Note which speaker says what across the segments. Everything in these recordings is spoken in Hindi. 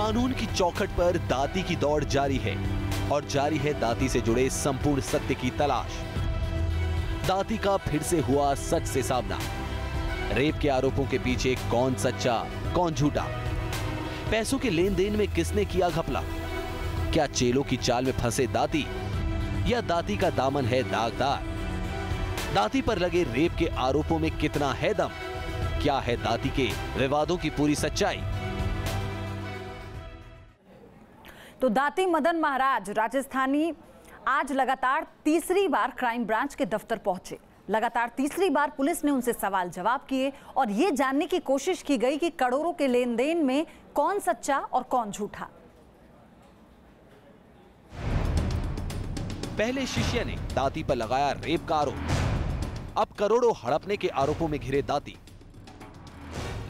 Speaker 1: कानून की चौखट पर दाती की दौड़ जारी है और जारी है दाती से जुड़े संपूर्ण सत्य की तलाश। दाती का फिर से हुआ सच से सामना। रेप के आरोपों के पीछे कौन सच्चा कौन झूठा? पैसों के लेन देन में किसने किया घपला? क्या चेलों की चाल में फंसे दाती या दाती का दामन है दागदार? दाती पर लगे रेप के आरोपों में कितना है दम? क्या है दाती के विवादों की पूरी सच्चाई?
Speaker 2: तो दाती मदन महाराज राजस्थानी आज लगातार तीसरी बार क्राइम ब्रांच के दफ्तर पहुंचे। लगातार तीसरी बार पुलिस ने उनसे सवाल जवाब किए और ये जानने की कोशिश की गई कि करोड़ों के लेन देन में कौन सच्चा और कौन झूठा।
Speaker 1: पहले शिष्य ने दाती पर लगाया रेप का आरोप, अब करोड़ों हड़पने के आरोपों में घिरे दाती।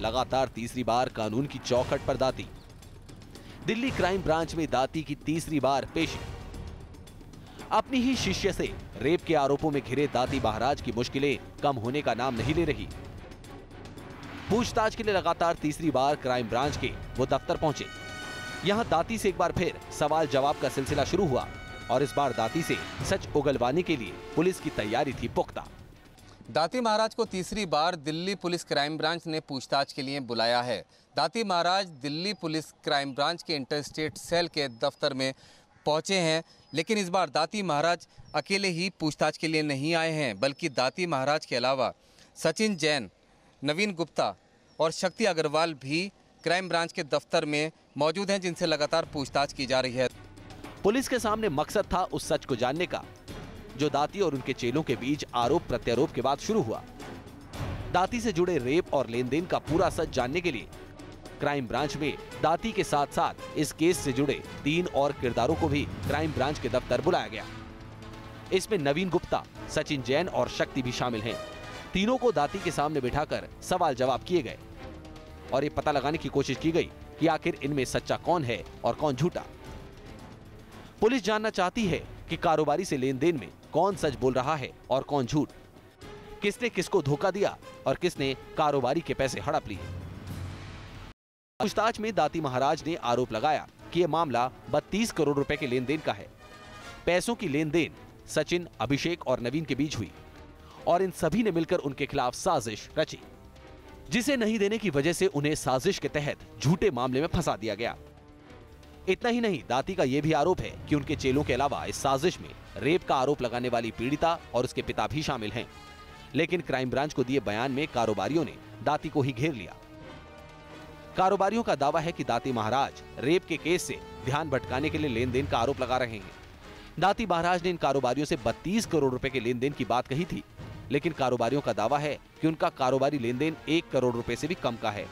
Speaker 1: लगातार तीसरी बार कानून की चौखट पर दाती। दिल्ली क्राइम ब्रांच में दाती की तीसरी बार पेशी। अपनी ही शिष्य से रेप के आरोपों में घिरे दाती महाराज की मुश्किलें कम होने का नाम नहीं ले रही। पूछताछ के लिए लगातार तीसरी बार क्राइम ब्रांच के वो दफ्तर पहुंचे। यहां दाती से एक बार फिर सवाल जवाब का सिलसिला शुरू हुआ और इस बार दाती से सच उगलवाने के लिए पुलिस की तैयारी थी पुख्ता।
Speaker 3: दाती महाराज को तीसरी बार दिल्ली पुलिस क्राइम ब्रांच ने पूछताछ के लिए बुलाया है। दाती महाराज दिल्ली पुलिस क्राइम ब्रांच के इंटरस्टेट सेल के दफ्तर में पहुंचे हैं, लेकिन इस बार दाती महाराज अकेले ही पूछताछ के लिए नहीं आए हैं, बल्कि दाती महाराज के अलावा सचिन जैन, नवीन गुप्ता और शक्ति अग्रवाल भी क्राइम ब्रांच के दफ्तर में मौजूद हैं, जिनसे लगातार पूछताछ की जा रही है।
Speaker 1: पुलिस के सामने मकसद था उस सच को जानने का जो दाती और उनके चेलों के बीच आरोप प्रत्यारोप के बाद शुरू हुआ। दाती से जुड़े रेप और लेन देन का पूरा सच जानने के लिए क्राइम ब्रांच में दाती के साथ साथ इस केस से जुड़े 3 और किरदारों को भी क्राइम ब्रांच के दफ्तर बुलाया गया। इसमें नवीन गुप्ता, सचिन जैन और शक्ति भी शामिल हैं। तीनों को दाती के सामने बिठाकर सवाल जवाब किए गए और ये पता लगाने की कोशिश की गई कि आखिर इनमें सच्चा कौन है और कौन झूठा। पुलिस जानना चाहती है कि कारोबारी से लेन देन में कौन सच बोल रहा है और कौन झूठ, किसने किसको धोखा दिया और किसने कारोबारी के पैसे हड़प लिए। पूछताछ में दाती महाराज ने आरोप लगाया कि यह मामला 32 करोड़ रुपए के लेन देन का है। पैसों की लेन देन सचिन, अभिषेक और नवीन के बीच हुई और इन सभी ने मिलकर उनके खिलाफ साजिश रची, जिसे नहीं देने की वजह से उन्हें साजिश के तहत झूठे मामले में फंसा दिया गया। इतना ही नहीं, दाती का यह भी आरोप है कि उनके चेलों के अलावा इस साजिश में रेप का आरोप लगाने वाली पीड़िता और उसके पिता भी शामिल हैं। लेकिन क्राइम ब्रांच को दिए बयान में कारोबारियों ने दाती को ही घेर लिया। कारोबारियों का दावा है कि दाती महाराज रेप के केस से ध्यान भटकाने के लिए लेन देन का आरोप लगा रहे हैं। दाती महाराज ने इन कारोबारियों से 32 करोड़ रुपए के लेन देन की बात कही थी, लेकिन कारोबारियों का दावा है कि उनका कारोबारी लेन देन 1 करोड़ रुपए से भी कम का है।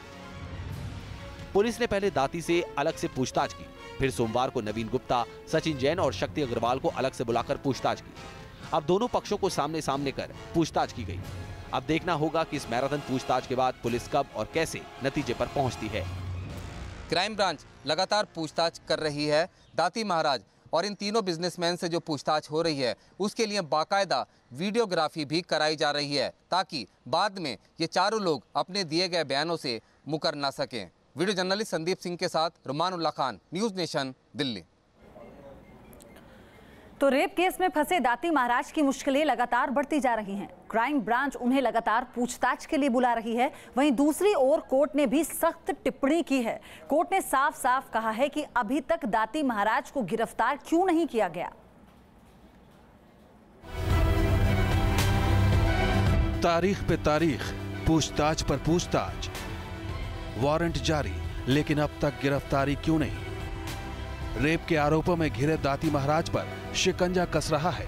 Speaker 1: पुलिस ने पहले दाती से अलग से पूछताछ की, फिर सोमवार को नवीन गुप्ता, सचिन जैन और शक्ति अग्रवाल को अलग से बुलाकर पूछताछ की। अब दोनों पक्षों को सामने सामने कर पूछताछ की गई। अब देखना होगा कि इस मैराथन पूछताछ के बाद पुलिस कब और कैसे नतीजे पर पहुंचती है।
Speaker 3: क्राइम ब्रांच लगातार पूछताछ कर रही है। दाती महाराज और इन तीनों बिजनेसमैन से जो पूछताछ हो रही है उसके लिए बाकायदा वीडियोग्राफी भी कराई जा रही है, ताकि बाद में ये चारों लोग अपने दिए गए बयानों से मुकर ना सकें। वीडियो जर्नलिस्ट संदीप सिंह के साथ रुमानुल्लाह खान, न्यूज़ नेशन, दिल्ली।
Speaker 2: तो रेप केस में फंसे दाती महाराज की मुश्किलें लगातार बढ़ती जा रही हैं। क्राइम ब्रांच उन्हें लगातार पूछताछ के लिए बुला रही है। वहीं दूसरी ओर कोर्ट ने भी सख्त टिप्पणी की है। कोर्ट ने साफ साफ कहा है कि अभी तक दाती महाराज को गिरफ्तार क्यों नहीं किया गया।
Speaker 4: तारीख पे तारीख, पूछताछ पर पूछताछ, वारंट जारी, लेकिन अब तक गिरफ्तारी क्यों नहीं? रेप के आरोपों में घिरे दाती महाराज पर शिकंजा कस रहा है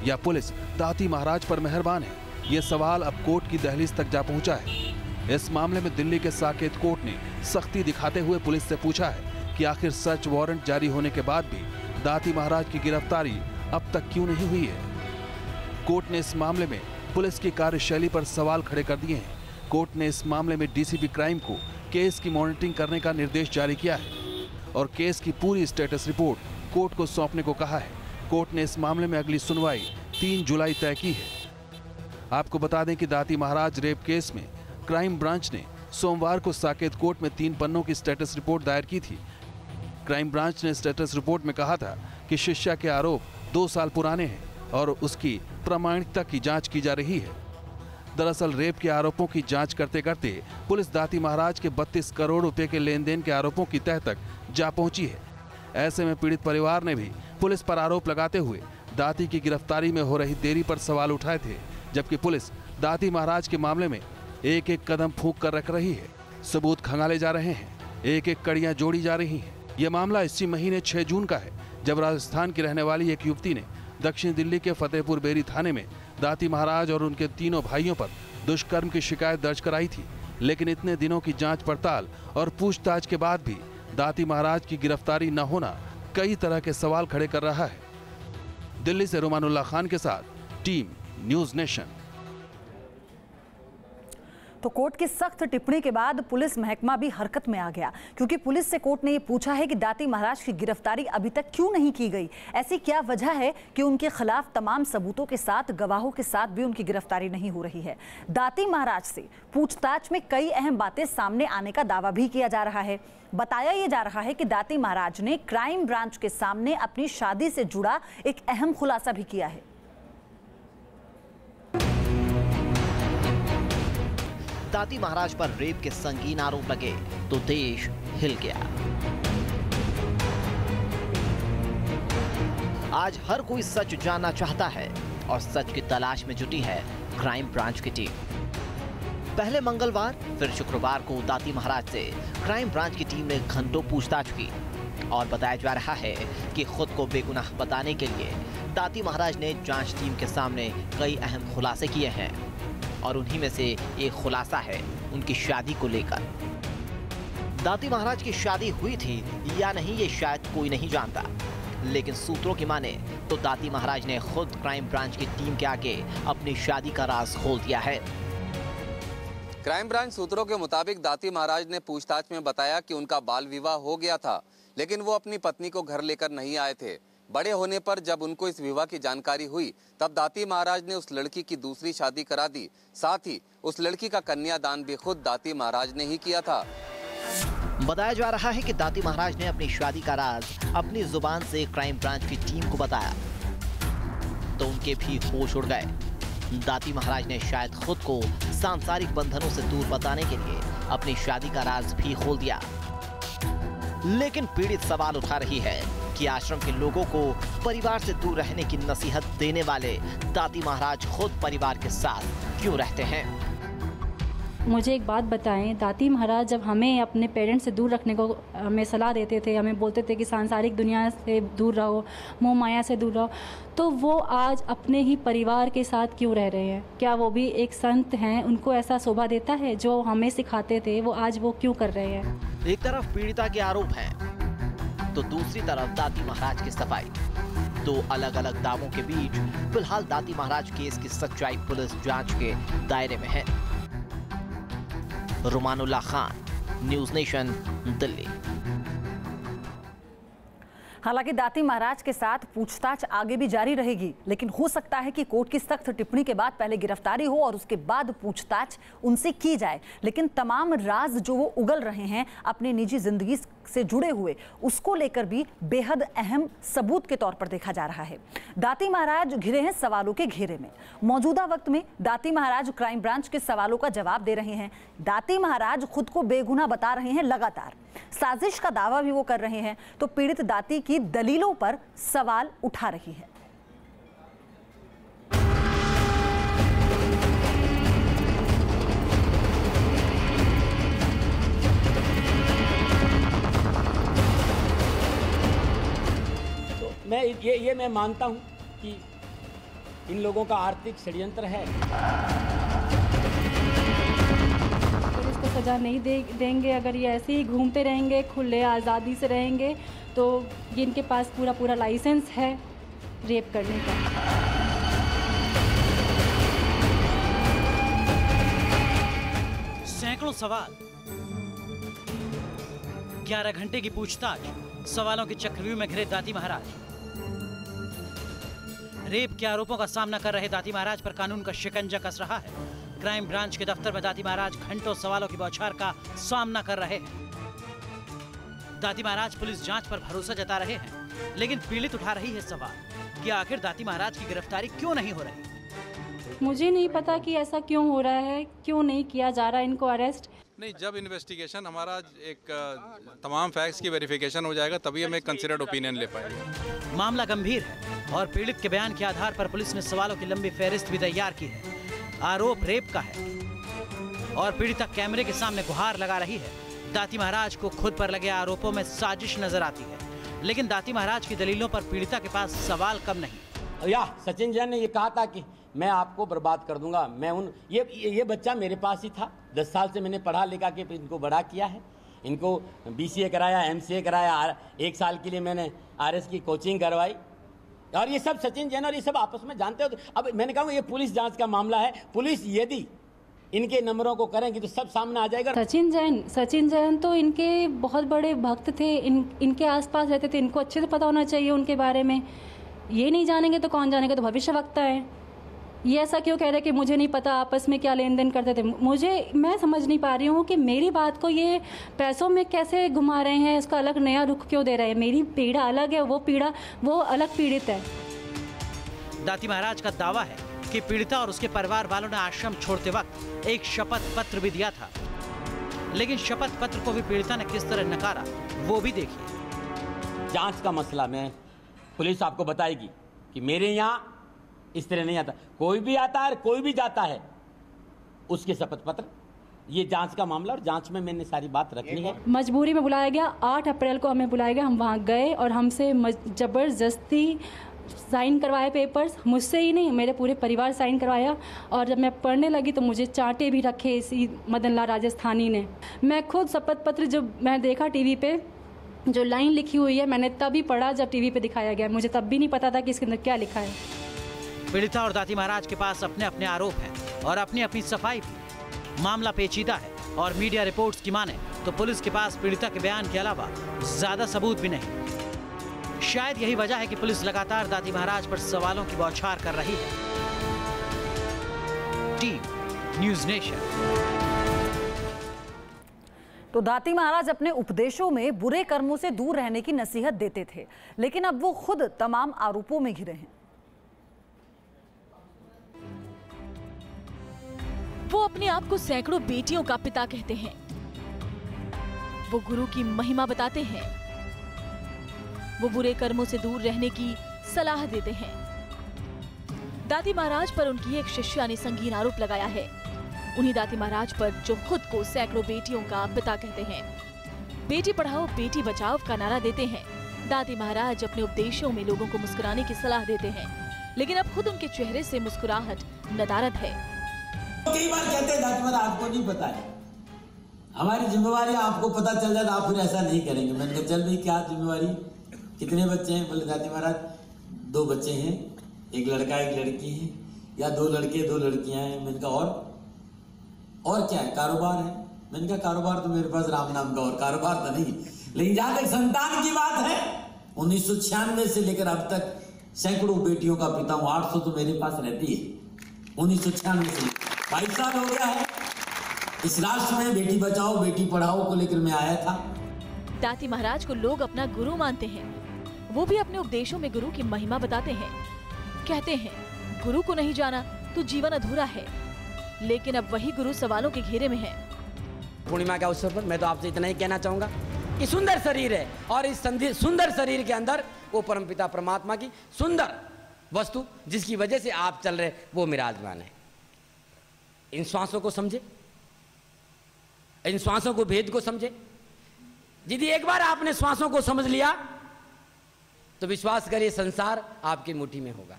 Speaker 4: या पुलिस दाती महाराज पर मेहरबान है? ये सवाल अब कोर्ट की दहलीज तक जा पहुंचा है। इस मामले में दिल्ली के साकेत कोर्ट ने सख्ती दिखाते हुए पुलिस से पूछा है कि आखिर सर्च वारंट जारी होने के बाद भी दाती महाराज की गिरफ्तारी अब तक क्यों नहीं हुई है। कोर्ट ने इस मामले में पुलिस की कार्यशैली पर सवाल खड़े कर दिए हैं। कोर्ट ने इस मामले में डीसीपी क्राइम को केस की मॉनिटरिंग करने का निर्देश जारी किया है और केस की पूरी स्टेटस रिपोर्ट कोर्ट को सौंपने को कहा है। कोर्ट ने इस मामले में अगली सुनवाई 3 जुलाई तय की है। आपको बता दें कि दाती महाराज रेप केस में क्राइम ब्रांच ने सोमवार को साकेत कोर्ट में 3 पन्नों की स्टेटस रिपोर्ट दायर की थी। क्राइम ब्रांच ने स्टेटस रिपोर्ट में कहा था कि शिष्या के आरोप 2 साल पुराने हैं और उसकी प्रामाणिकता की जांच की जा रही है। दरअसल रेप के आरोपों की जांच करते करते पुलिस दाती महाराज के 32 करोड़ रुपए के लेन देन के आरोपों की तह तक जा पहुंची है। ऐसे में पीड़ित परिवार ने भी पुलिस पर आरोप लगाते हुए दाती की गिरफ्तारी में हो रही देरी पर सवाल उठाए थे, जबकि पुलिस दाती महाराज के मामले में एक एक कदम फूंक कर रख रही है। सबूत खंगाले जा रहे हैं, एक एक कड़ियां जोड़ी जा रही हैं। यह मामला इसी महीने 6 जून का है, जब राजस्थान की रहने वाली एक युवती ने दक्षिण दिल्ली के फतेहपुर बेरी थाने में दाती महाराज और उनके तीनों भाइयों पर दुष्कर्म की शिकायत दर्ज कराई थी। लेकिन इतने दिनों की जांच पड़ताल और पूछताछ के बाद भी दाती महाराज की गिरफ्तारी न होना कई तरह के सवाल खड़े कर रहा है। दिल्ली से रुमानुल्लाह खान के साथ टीम न्यूज़ नेशन।
Speaker 2: तो कोर्ट की सख्त टिप्पणी के बाद पुलिस महकमा भी हरकत में आ गया, क्योंकि पुलिस से कोर्ट ने ये पूछा है कि दाती महाराज की गिरफ्तारी अभी तक क्यों नहीं की गई। ऐसी क्या वजह है कि उनके खिलाफ तमाम सबूतों के साथ, गवाहों के साथ भी उनकी गिरफ्तारी नहीं हो रही है। दाती महाराज से पूछताछ में कई अहम बातें सामने आने का दावा भी किया जा रहा है। बताया ये जा रहा है कि दाती महाराज ने क्राइम ब्रांच के सामने अपनी शादी से जुड़ा एक अहम खुलासा भी किया है।
Speaker 5: दाती महाराज पर रेप के संगीन आरोप लगे तो देश हिल गया। आज हर कोई सच जानना चाहता है और सच की तलाश में जुटी है क्राइम ब्रांच की टीम। पहले मंगलवार फिर शुक्रवार को दाती महाराज से क्राइम ब्रांच की टीम ने घंटों पूछताछ की और बताया जा रहा है कि खुद को बेगुनाह बताने के लिए दाती महाराज ने जांच टीम के सामने कई अहम खुलासे किए हैं और उन्हीं में से एक खुलासा है उनकी शादी को लेकर। दाती महाराज की शादी हुई थी या नहीं ये शायद कोई नहीं जानता, लेकिन सूत्रों की माने तो दाती महाराज ने खुद क्राइम ब्रांच की टीम के आगे अपनी शादी का राज खोल दिया है।
Speaker 3: क्राइम ब्रांच सूत्रों के मुताबिक दाती महाराज ने पूछताछ में बताया कि उनका बाल विवाह हो गया था, लेकिन वो अपनी पत्नी को घर लेकर नहीं आए थे। बड़े होने पर जब उनको इस विवाह की जानकारी हुई तब दाती महाराज ने उस लड़की की दूसरी शादी करा दी। साथ ही उस लड़की का कन्यादान भी खुद दाती महाराज ने ही किया था।
Speaker 5: बताया जा रहा है कि दाती महाराज ने अपनी शादी का राज अपनी जुबान से क्राइम ब्रांच की टीम को बताया तो उनके भी होश उड़ गए। दाती महाराज ने शायद खुद को सांसारिक बंधनों से दूर बताने के लिए अपनी शादी का राज भी खोल दिया। लेकिन पीड़ित सवाल उठा रही है कि आश्रम के लोगों को परिवार से दूर रहने की नसीहत देने वाले दाती महाराज खुद परिवार के साथ क्यों रहते हैं।
Speaker 6: मुझे एक बात बताएं, दाती महाराज जब हमें अपने पेरेंट्स से दूर रखने को हमें सलाह देते थे, हमें बोलते थे कि सांसारिक दुनिया से दूर रहो, मोह माया से दूर रहो, तो वो आज अपने ही परिवार के साथ क्यों रह रहे हैं? क्या वो भी एक संत हैं? उनको ऐसा शोभा देता है जो हमें सिखाते थे, वो आज वो क्यों कर रहे हैं?
Speaker 5: एक तरफ पीड़िता के आरोप हैं तो दूसरी तरफ दाती महाराज की सफाई। दो अलग अलग दावों के बीच फिलहाल दाती महाराज केस की सच्चाई पुलिस जांच के दायरे में है। रुमानुल्लाह खान, न्यूज़ नेशन, दिल्ली।
Speaker 2: हालांकि दाती महाराज के साथ पूछताछ आगे भी जारी रहेगी, लेकिन हो सकता है कि कोर्ट की सख्त टिप्पणी के बाद पहले गिरफ्तारी हो और उसके बाद पूछताछ उनसे की जाए। लेकिन तमाम राज जो वो उगल रहे हैं अपनी निजी जिंदगी से जुड़े हुए, उसको लेकर भी बेहद अहम सबूत के तौर पर देखा जा रहा है। दाती महाराज घिरे हैं सवालों के घेरे में। मौजूदा वक्त में दाती महाराज क्राइम ब्रांच के सवालों का जवाब दे रहे हैं। दाती महाराज खुद को बेगुनाह बता रहे हैं, लगातार साजिश का दावा भी वो कर रहे हैं, तो पीड़ित दाती की दलीलों पर सवाल उठा रही है।
Speaker 7: मैं मानता हूं कि इन लोगों का आर्थिक षड्यंत्र है।
Speaker 6: अगर इसको सजा नहीं देंगे, अगर ये ऐसे ही घूमते रहेंगे, खुले आज़ादी से रहेंगे, तो ये इनके पास पूरा लाइसेंस है रेप करने का।
Speaker 8: सैकड़ों सवाल, 11 घंटे की पूछताछ, सवालों के चक्रव्यूह में घिरे दाती महाराज। रेप के आरोपों का सामना कर रहे दाती महाराज पर कानून का शिकंजा कस रहा है। क्राइम ब्रांच के दफ्तर में दाती महाराज घंटों सवालों की बौछार का सामना कर रहे हैं। दाती महाराज पुलिस जांच पर भरोसा जता रहे हैं, लेकिन पीड़ित उठा रही है सवाल कि आखिर दाती महाराज की गिरफ्तारी क्यों नहीं हो रही।
Speaker 6: मुझे नहीं पता कि ऐसा क्यों हो रहा है, क्यों नहीं किया जा रहा है इनको अरेस्ट।
Speaker 9: नहीं, जब इन्वेस्टिगेशन हमारा एक तमाम फैक्ट्स की वेरिफिकेशन हो जाएगा तभी हम एक कंसिडर्ड ओपिनियन ले पाएंगे।
Speaker 8: मामला गंभीर है और पीड़ित के बयान के आधार पर पुलिस ने सवालों की लंबी फहरिस्त भी तैयार की है। आरोप रेप का है और पीड़िता कैमरे के सामने गुहार लगा रही है। दाती महाराज को खुद पर लगे आरोपों में साजिश नजर आती है, लेकिन दाती महाराज की दलीलों पर पीड़िता के पास सवाल कम नहीं।
Speaker 7: या सचिन जैन ने ये कहा था कि मैं आपको बर्बाद कर दूंगा। मैं ये बच्चा मेरे पास ही था। 10 साल से मैंने पढ़ा लिखा के इनको बड़ा किया है। इनको BCA कराया, MCA कराया, 1 साल के लिए मैंने RS की कोचिंग करवाई। और ये सब सचिन जैन और ये सब आपस में जानते हो। अब मैंने कहा ये पुलिस जांच का मामला है। पुलिस यदि इनके नंबरों को करेंगे तो सब सामने आ जाएगा।
Speaker 6: सचिन जैन तो इनके बहुत बड़े भक्त थे, इनके आसपास रहते थे। इनको अच्छे से पता होना चाहिए उनके बारे में। ये नहीं जानेंगे तो कौन जानेगा? तो भविष्यवक्ता है। ये ऐसा क्यों कह रहे कि मुझे नहीं पता आपस में क्या लेन देन करते थे? मैं समझ नहीं पा रही हूँ कि मेरी बात को ये पैसों में कैसे घुमा रहे हैं, इसका अलग नया रुख क्यों दे रहे हैं? मेरी पीड़ा अलग है, वो अलग पीड़ित है।
Speaker 8: दाती महाराज का दावा है कि पीड़िता और उसके परिवार वालों ने आश्रम छोड़ते वक्त एक शपथ पत्र भी दिया था, लेकिन शपथ पत्र को भी पीड़िता ने किस तरह नकारा वो भी देखिए।
Speaker 7: जांच का मसला में पुलिस आपको बताएगी कि मेरे यहाँ इस तरह नहीं आता। कोई भी आता है, कोई भी जाता है, उसके शपथ पत्र, ये जांच का मामला और जांच में मैंने सारी बात रखनी है।
Speaker 6: मजबूरी में बुलाया गया। 8 अप्रैल को हमें बुलाया गया। हम वहाँ गए और हमसे जबरदस्ती साइन करवाए पेपर्स। मुझसे ही नहीं, मेरे पूरे परिवार साइन करवाया। और जब मैं पढ़ने लगी तो मुझे चांटे भी रखे इसी मदन लाल राजस्थानी ने। मैं खुद शपथ पत्र जब मैं देखा टीवी पे, जो लाइन लिखी हुई है, मैंने तभी पढ़ा जब टीवी पे दिखाया गया। मुझे तब भी नहीं पता था कि इसके अंदर क्या लिखा है।
Speaker 8: पीड़िता और दाती महाराज के पास अपने अपने आरोप हैं और अपनी अपनी सफाई भी। मामला पेचीदा है और मीडिया रिपोर्ट्स की माने तो पुलिस के पास पीड़िता के बयान के अलावा ज्यादा सबूत भी नहीं। शायद यही वजह है कि पुलिस लगातार दाती महाराज पर सवालों की बौछार कर रही है। Team news nation.
Speaker 2: तो दाती महाराज अपने उपदेशों में बुरे कर्मों से दूर रहने की नसीहत देते थे, लेकिन अब वो खुद तमाम आरोपों में घिरे हैं।
Speaker 10: वो अपने आप को सैकड़ों बेटियों का पिता कहते हैं। वो गुरु की महिमा बताते हैं। वो बुरे कर्मों से दूर रहने की सलाह देते हैं। दाती महाराज पर उनकी एक शिष्या ने संगीन आरोप लगाया है। उन्हीं दाती महाराज पर जो खुद को सैकड़ों बेटियों का पिता कहते हैं। बेटी पढ़ाओ बेटी बचाओ का नारा देते हैं। दाती महाराज अपने उपदेशों में लोगों को मुस्कुराने की सलाह देते हैं, लेकिन अब खुद उनके चेहरे से मुस्कुराहट नदारद है।
Speaker 11: कई बार कहते हैं दाती महाराज आपको नहीं पता है, हमारी जिम्मेवारी आपको पता चल जाए तो आप फिर ऐसा नहीं करेंगे। मैंने कहा चल भाई क्या जिम्मेवारी, कितने बच्चे हैं? बोले दाती महाराज 2 बच्चे हैं, एक लड़का एक लड़की है, या 2 लड़के 2 लड़कियां हैं। मैंने कहा और क्या है? कारोबार है। मैंने कहा कारोबार तो मेरे पास राम नाम का और कारोबार तो नहीं, लेकिन जहां तक संतान की बात है 1996 से लेकर अब तक सैकड़ों बेटियों का पिता हूं। 800 तो मेरे पास रहती है। 1996 से 22 साल हो गया है। इस राष्ट्र में बेटी बचाओ बेटी पढ़ाओ को लेकर मैं आया था।
Speaker 10: दाती महाराज को लोग अपना गुरु मानते हैं। वो भी अपने उपदेशों में गुरु की महिमा बताते हैं। कहते हैं गुरु को नहीं जाना तो जीवन अधूरा है, लेकिन अब वही गुरु सवालों के घेरे में है।
Speaker 12: पूर्णिमा के अवसर पर मैं तो आपसे इतना ही कहना चाहूंगा कि सुंदर शरीर है और इस सुंदर शरीर के अंदर वो परमपिता परमात्मा की सुंदर वस्तु जिसकी वजह से आप चल रहे वो विराजमान है। इन श्वासों को समझे, इन श्वासों को भेद को समझे। यदि एक बार आपने श्वासों को समझ लिया तो विश्वास करिए संसार आपकी मुट्ठी में होगा।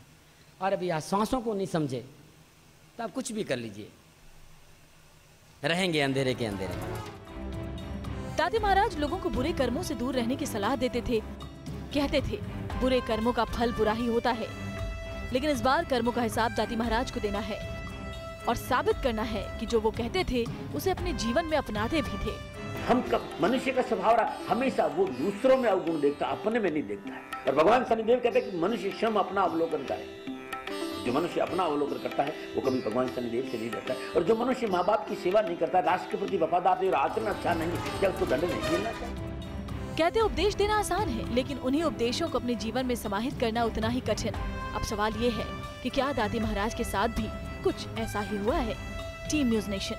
Speaker 12: और अभी आप श्वासों को नहीं समझे तो आप कुछ भी कर लीजिए, रहेंगे अंधेरे के अंधेरे।
Speaker 10: दाती महाराज लोगों को बुरे कर्मों से दूर रहने की सलाह देते थे। कहते थे बुरे कर्मों का फल बुरा ही होता है, लेकिन इस बार कर्मों का हिसाब दाती महाराज को देना है और साबित करना है कि जो वो कहते थे उसे अपने जीवन में अपनाते भी थे।
Speaker 13: मनुष्य का स्वभाव हमेशा वो दूसरों में अवगुण देखता, अपने में नहीं देखता है। और भगवान शनिदेव कहते हैं कि मनुष्य स्वयं अपना अवलोकन करे। जो मनुष्य अपना अवलोकन करता है वो कभी भगवान शनिदेव से नहीं डरता है। और जो मनुष्य माँ बाप की सेवा नहीं करता, राष्ट्र के प्रति वफादार नहीं और आचरण अच्छा नहीं, क्या उसको दंड नहीं मिलना चाहिए?
Speaker 10: कहते उपदेश देना आसान है, लेकिन उन्हीं उपदेशों को अपने जीवन में समाहित करना उतना ही कठिन। अब सवाल ये है कि क्या दाती महाराज के साथ भी कुछ ऐसा ही हुआ है? Team news nation.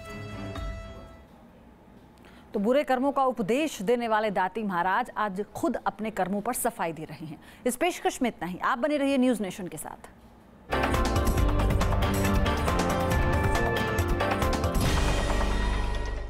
Speaker 2: तो बुरे कर्मों का उपदेश देने वाले दाती महाराज आज खुद अपने कर्मों पर सफाई दे रहे हैं। इस पेशकश में इतना ही। आप बने रहिए न्यूज़ नेशन के साथ।